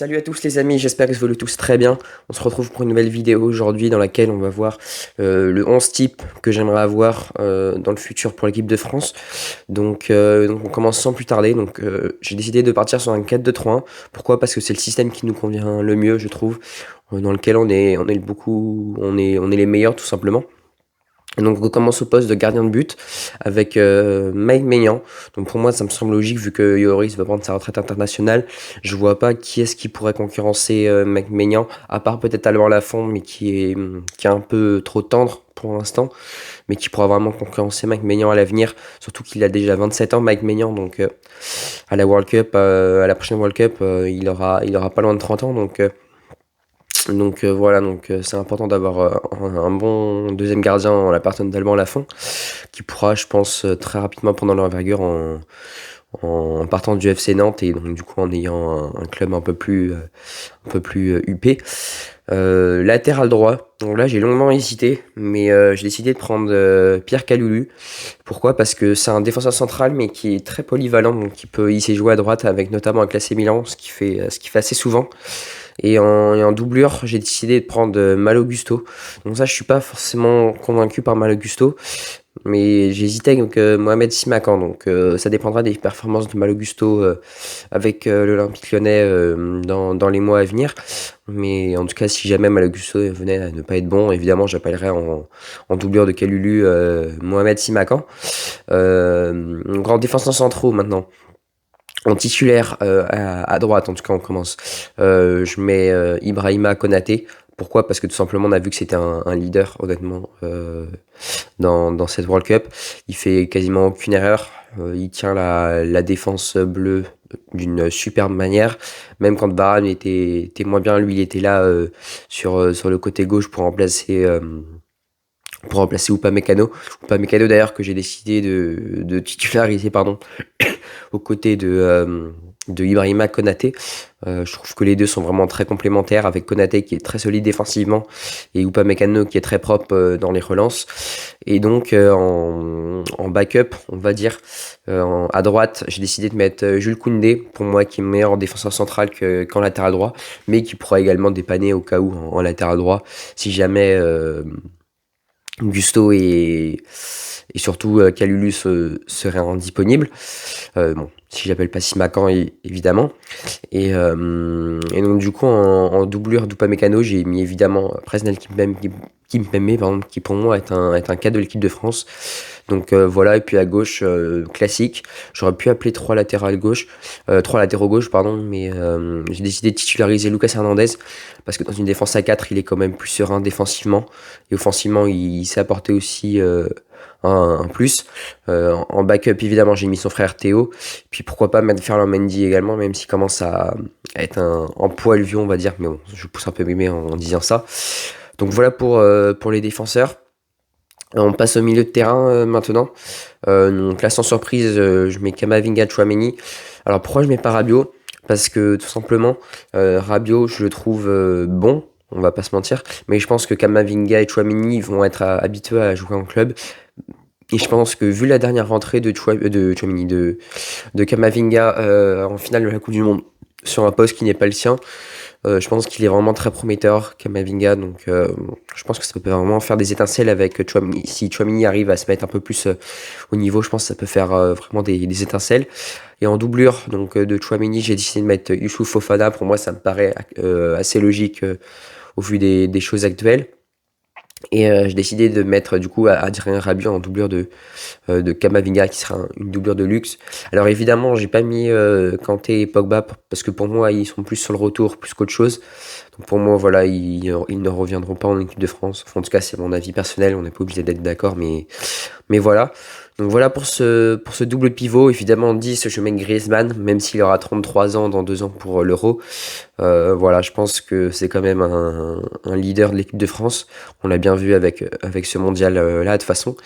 Salut à tous les amis, j'espère que vous allez tous très bien. On se retrouve pour une nouvelle vidéo aujourd'hui dans laquelle on va voir le 11 type que j'aimerais avoir dans le futur pour l'équipe de France. Donc on commence sans plus tarder. J'ai décidé de partir sur un 4-2-3-1. Pourquoi? Parce que c'est le système qui nous convient le mieux, je trouve, dans lequel on est les meilleurs tout simplement. Et donc on commence au poste de gardien de but avec Mike Maignan. Donc pour moi ça me semble logique vu que Lloris va prendre sa retraite internationale. Je vois pas qui est-ce qui pourrait concurrencer Mike Maignan, à part peut-être Alban Lafont, mais qui est un peu trop tendre pour l'instant, mais qui pourra vraiment concurrencer Mike Maignan à l'avenir. Surtout qu'il a déjà 27 ans Mike Maignan, donc à la World Cup, à la prochaine World Cup, il aura pas loin de 30 ans. Voilà, c'est important d'avoir un bon deuxième gardien en la personne d'Alban Lafont, qui pourra, je pense, très rapidement prendre l'envergure en partant du FC Nantes et donc du coup en ayant un club un peu plus huppé. Latéral droit, donc là j'ai longuement hésité, mais j'ai décidé de prendre Pierre Kalulu. Pourquoi? Parce que c'est un défenseur central mais qui est très polyvalent, donc il sait jouer à droite avec notamment un classé Milan, ce qu'il fait assez souvent. Et en doublure, j'ai décidé de prendre Malo Gusto. Donc ça, je suis pas forcément convaincu par Malo Gusto, mais j'ai hésité avec Mohamed Simakan. Donc ça dépendra des performances de Malo Gusto avec l'Olympique Lyonnais dans les mois à venir. Mais en tout cas, si jamais Malo Gusto venait à ne pas être bon, évidemment, j'appellerai en doublure de Kalulu Mohamed Simakan. Donc en défenseur centraux maintenant. En titulaire à droite, en tout cas, on commence. Je mets Ibrahima Konaté. Pourquoi? Parce que tout simplement, on a vu que c'était un leader, honnêtement, dans cette World Cup. Il fait quasiment aucune erreur. Il tient la défense bleue d'une superbe manière. Même quand Varane était moins bien, lui, il était là sur le côté gauche pour remplacer Upamecano. Upamecano d'ailleurs que j'ai décidé de titulariser, pardon, aux côtés de Ibrahima Konaté. Je trouve que les deux sont vraiment très complémentaires, avec Konaté qui est très solide défensivement et Upamecano qui est très propre dans les relances. Et donc en backup, on va dire, à droite, j'ai décidé de mettre Jules Koundé, pour moi qui est meilleur en défenseur central qu'en latéral droit, mais qui pourra également dépanner au cas où en latéral droit, si jamais Gusto et surtout Kalulu seraient indisponibles. Bon, si j'appelle pas Simakan, évidemment. Et donc, du coup, en doublure d'Upamecano, j'ai mis évidemment Presnel Kimpembe, pardon, qui pour moi est un cas de l'équipe de France. Donc voilà, et puis à gauche, classique. J'aurais pu appeler trois latéraux gauche, pardon, mais j'ai décidé de titulariser Lucas Hernandez, parce que dans une défense à 4, il est quand même plus serein défensivement. Et offensivement, il s'est apporté aussi un plus. En backup, évidemment, j'ai mis son frère Théo. Puis pourquoi pas mettre Ferland Mendy également, même s'il commence à être en poil vieux, on va dire. Mais bon, je pousse un peu mémé en disant ça. Donc voilà pour les défenseurs. On passe au milieu de terrain maintenant. Donc là, sans surprise, je mets Camavinga, Tchouaméni. Alors pourquoi je mets pas Rabiot? Parce que tout simplement, Rabiot, je le trouve bon, on va pas se mentir, mais je pense que Camavinga et Tchouaméni vont être habitués à jouer en club. Et je pense que vu la dernière rentrée de Camavinga en finale de la Coupe du Monde sur un poste qui n'est pas le sien, je pense qu'il est vraiment très prometteur, Camavinga. Donc je pense que ça peut vraiment faire des étincelles avec Tchouaméni. Si Tchouaméni arrive à se mettre un peu plus au niveau, je pense que ça peut faire vraiment des étincelles. Et en doublure de Tchouaméni, j'ai décidé de mettre Youssouf Fofana. Pour moi, ça me paraît assez logique au vu des choses actuelles. Et j'ai décidé de mettre du coup Adrien Rabiot en doublure de Camavinga, qui sera une doublure de luxe. Alors évidemment, j'ai pas mis Kanté et Pogba parce que pour moi, ils sont plus sur le retour plus qu'autre chose. Donc pour moi, voilà, ils ne reviendront pas en équipe de France. Enfin, en tout cas, c'est mon avis personnel, on n'est pas obligé d'être d'accord, mais voilà. Donc voilà pour ce double pivot. Évidemment, 10, je mets Griezmann, même s'il aura 33 ans dans 2 ans pour l'Euro. Voilà, je pense que c'est quand même un leader de l'équipe de France. On l'a bien vu avec ce mondial là, de toute façon.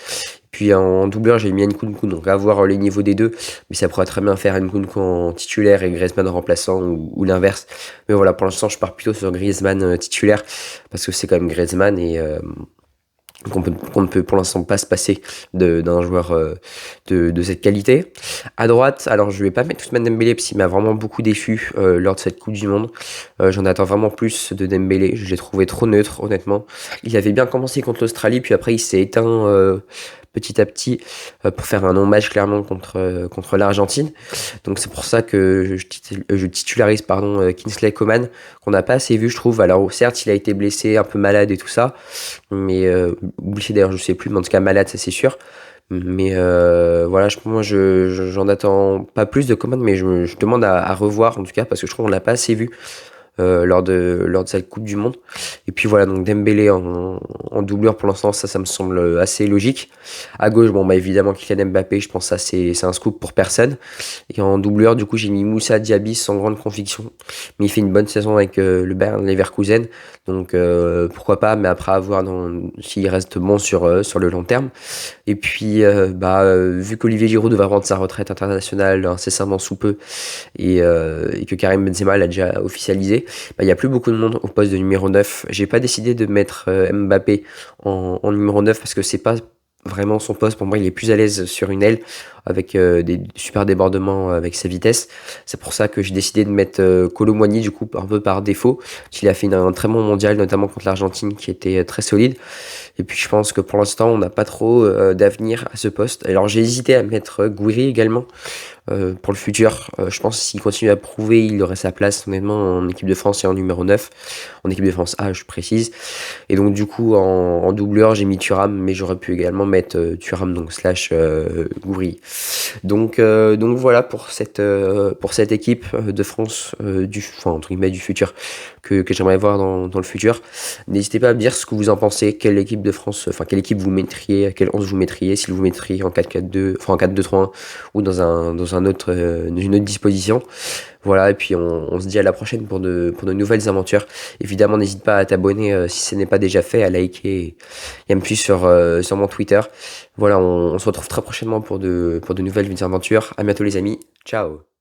Puis en doubleur, j'ai mis Nkunku, donc à voir les niveaux des deux. Mais ça pourrait très bien faire Nkunku en titulaire et Griezmann en remplaçant ou l'inverse. Mais voilà, pour l'instant, je pars plutôt sur Griezmann titulaire parce que c'est quand même Griezmann qu'on ne peut pour l'instant pas se passer d'un joueur de cette qualité. À droite, alors je vais pas mettre Ousmane Dembélé parce qu'il m'a vraiment beaucoup déçu lors de cette Coupe du Monde. J'en attends vraiment plus de Dembélé. Je l'ai trouvé trop neutre, honnêtement. Il avait bien commencé contre l'Australie, puis après il s'est éteint petit à petit pour faire un non-match clairement contre l'Argentine. Donc c'est pour ça que je titularise Kingsley Coman, qu'on n'a pas assez vu, je trouve. Alors certes, il a été blessé, un peu malade et tout ça, mais blessé d'ailleurs, je sais plus, mais en tout cas malade, ça c'est sûr. Mais voilà, moi j'en attends pas plus de Coman, mais je demande à revoir en tout cas parce que je trouve qu'on l'a pas assez vu lors de cette Coupe du Monde. Et puis voilà, donc Dembélé en doubleur pour l'instant, ça me semble assez logique. À gauche, bon bah évidemment Kylian Mbappé, je pense que ça c'est un scoop pour personne. Et en doubleur, du coup, j'ai mis Moussa Diaby sans grande conviction, mais il fait une bonne saison avec le Bayern Leverkusen, donc pourquoi pas, mais après avoir s'il reste bon sur le long terme. Et puis vu qu'Olivier Giroud devrait prendre sa retraite internationale incessamment sous peu et que Karim Benzema l'a déjà officialisé, il n'y a plus beaucoup de monde au poste de numéro 9. J'ai pas décidé de mettre Mbappé en numéro 9 parce que c'est pas vraiment son poste. Pour moi, il est plus à l'aise sur une aile avec des super débordements avec sa vitesse. C'est pour ça que j'ai décidé de mettre Kolo Muani du coup un peu par défaut. Il a fait un très bon mondial, notamment contre l'Argentine qui était très solide. Et puis je pense que pour l'instant, on n'a pas trop d'avenir à ce poste. Alors j'ai hésité à mettre Gouiri également pour le futur. Je pense que s'il continue à prouver, il aurait sa place honnêtement en équipe de France et en numéro 9. En équipe de France A, je précise. Et donc du coup, en doubleur, j'ai mis Thuram, mais j'aurais pu également mettre Thuram, donc slash Gouiri. Donc voilà pour cette équipe de France entre guillemets du futur que j'aimerais voir dans le futur. N'hésitez pas à me dire ce que vous en pensez, quelle équipe de France, quelle équipe vous mettriez, quelle 11 vous mettriez, si vous mettriez en 4-4-2, en 4-2-3-1 ou dans une autre disposition. Voilà, et puis on se dit à la prochaine pour de nouvelles aventures. Évidemment, n'hésite pas à t'abonner si ce n'est pas déjà fait, à liker et à me suivre sur mon Twitter. Voilà, on se retrouve très prochainement pour de nouvelles aventures. À bientôt les amis, ciao.